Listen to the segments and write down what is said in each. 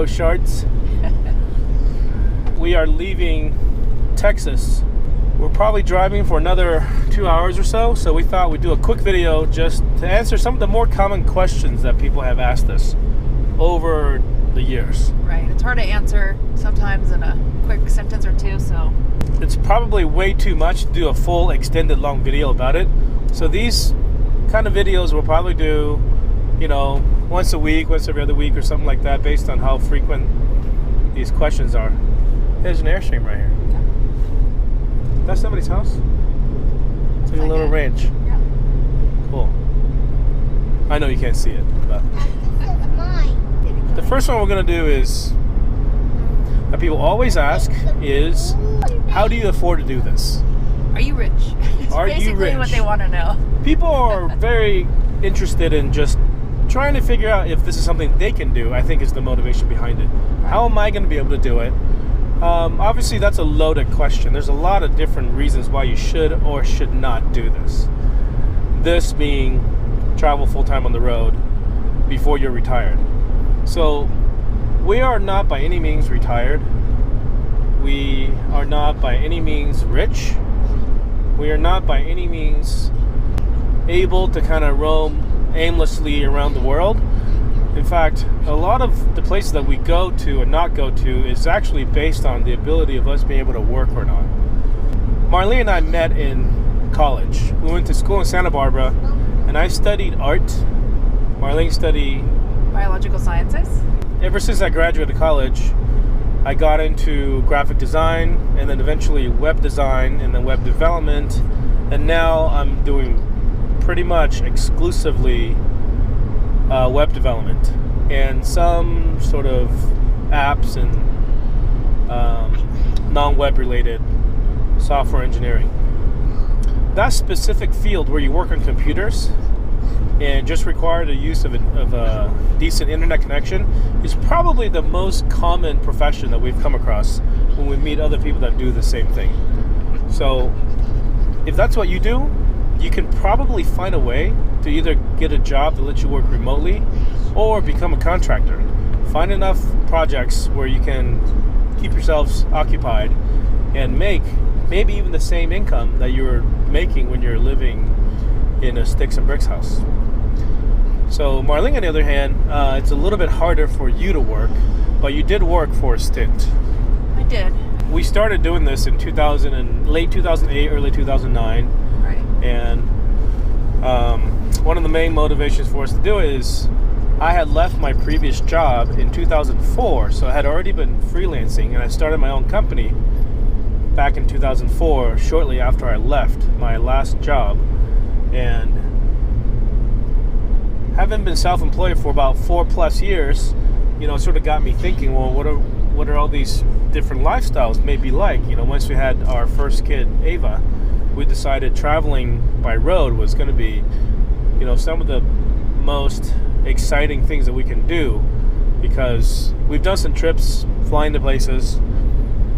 Sharts. We are leaving Texas. We're probably driving for another 2 hours or so, so we thought we'd do a quick video just to answer some of the more common questions that people have asked us over the years. Right, it's hard to answer sometimes in a quick sentence or two, so it's probably way too much to do a full extended long video about it. So these kind of videos we'll probably do, once a week, once every other week or something like that, based on how frequent these questions are. There's an Airstream right here. Yeah. That's somebody's house? It's like a little ranch. Yeah. Cool. I know you can't see it, but the first one we're going to do is, that people always ask is, how do you afford to do this? Are you rich? It's are basically you rich? What they want to know. People are very interested in just trying to figure out if this is something they can do. I think is the motivation behind it. How am I going to be able to do it? Obviously, that's a loaded question. There's a lot of different reasons why you should or should not do this. This being travel full-time on the road before you're retired. So we are not by any means retired. We are not by any means rich. We are not by any means able to kind of roam aimlessly around the world. In fact, a lot of the places that we go to and not go to is actually based on the ability of us being able to work or not. Marlene and I met in college. We went to school in Santa Barbara, and I studied art. Marlene studied biological sciences. Ever since I graduated college, I got into graphic design, and then eventually web design, and then web development, and now I'm doing pretty much exclusively web development and some sort of apps and non-web related software engineering. That specific field where you work on computers and just require the use of a decent internet connection is probably the most common profession that we've come across when we meet other people that do the same thing. So if that's what you do, you can probably find a way to either get a job that lets you work remotely or become a contractor. Find enough projects where you can keep yourselves occupied and make maybe even the same income that you were making when you're living in a sticks and bricks house. So Marlene, on the other hand, it's a little bit harder for you to work, but you did work for a stint. I did. We started doing this in late 2008, early 2009. Right. And one of the main motivations for us to do it is I had left my previous job in 2004, so I had already been freelancing, and I started my own company back in 2004, shortly after I left my last job. And having been self-employed for about 4+ years, it sort of got me thinking, well, what are all these different lifestyles maybe like? Once we had our first kid, Ava, we decided traveling by road was going to be, some of the most exciting things that we can do, because we've done some trips flying to places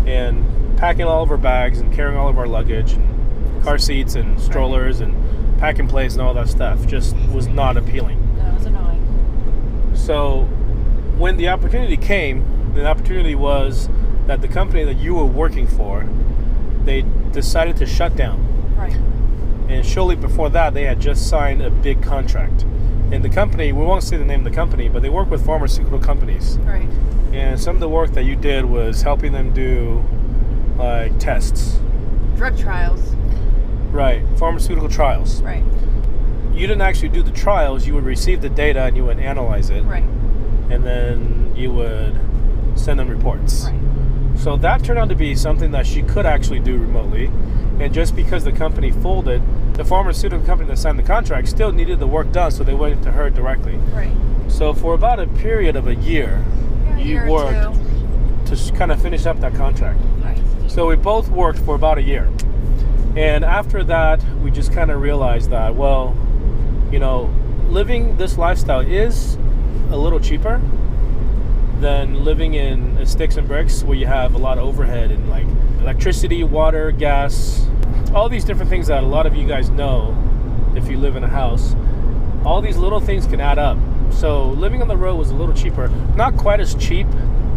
and packing all of our bags and carrying all of our luggage and car seats and strollers and pack and plays and all that stuff just was not appealing. That was annoying. So when the opportunity came, the opportunity was that the company that you were working for, they decided to shut down. Right. And shortly before that, they had just signed a big contract. And the company, we won't say the name of the company, but they work with pharmaceutical companies. Right. And some of the work that you did was helping them do like tests. Drug trials. Right. Pharmaceutical trials. Right. You didn't actually do the trials. You would receive the data and you would analyze it. Right. And then you would send them reports. Right. So that turned out to be something that she could actually do remotely. And just because the company folded, the pharmaceutical company that signed the contract still needed the work done, so they went to her directly. Right. So for about a period of a year, you worked to kind of finish up that contract. Right. So we both worked for about a year. And after that, we just kind of realized that, well, living this lifestyle is a little cheaper than living in sticks and bricks, where you have a lot of overhead and like electricity, water, gas, all these different things that a lot of you guys know if you live in a house. all these little things can add up. So living on the road was a little cheaper. Not quite as cheap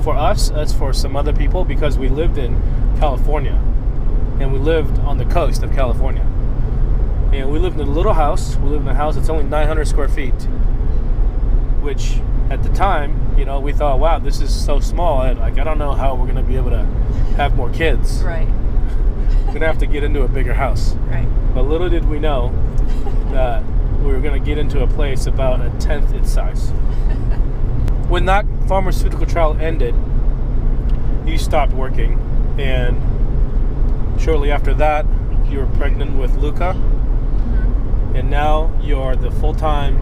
for us as for some other people, because we lived in California. And we lived on the coast of California. And we lived in a little house. We lived in a house that's only 900 square feet. Which, at the time, we thought, wow, this is so small. I don't know how we're going to be able to have more kids. Right. We're going to have to get into a bigger house. Right. But little did we know that we were going to get into a place about a tenth its size. When that pharmaceutical trial ended, you stopped working. And shortly after that, you were pregnant with Luca. Mm-hmm. And now you're the full-time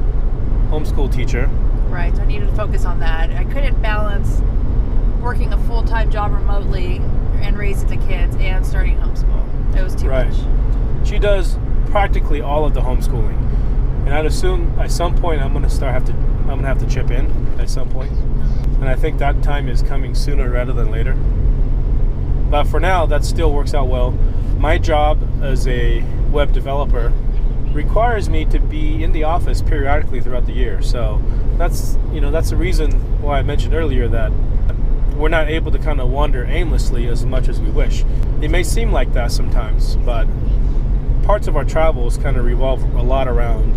homeschool teacher. Right. So I needed to focus on that. I couldn't balance working a full-time job remotely and raising the kids and starting homeschool. It was too much. She does practically all of the homeschooling, and I'd assume at some point I'm gonna have to chip in at some point, and I think that time is coming sooner rather than later. But for now, that still works out well. My job as a web developer requires me to be in the office periodically throughout the year. So that's the reason why I mentioned earlier that we're not able to kind of wander aimlessly as much as we wish. It may seem like that sometimes, but parts of our travels kind of revolve a lot around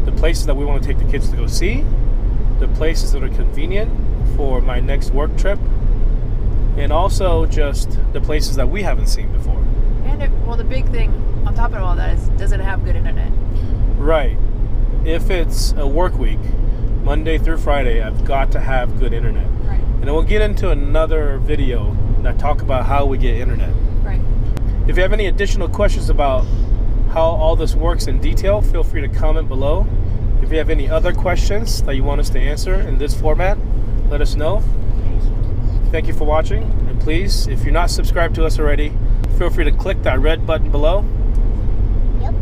the places that we want to take the kids to go see, the places that are convenient for my next work trip, and also just the places that we haven't seen before. And the big thing on top of all that is, does it have good internet? Right. If it's a work week, Monday through Friday, I've got to have good internet. Right. And we'll get into another video that talk about how we get internet. Right. If you have any additional questions about how all this works in detail, feel free to comment below. If you have any other questions that you want us to answer in this format, let us know. Thank you for watching, and please, if you're not subscribed to us already, feel free to click that red button below. Yep.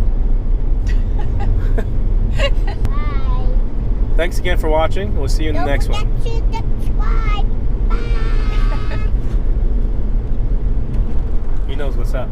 Bye. Thanks again for watching. We'll see you in the next one. Don't forget to subscribe. Bye. He knows what's up.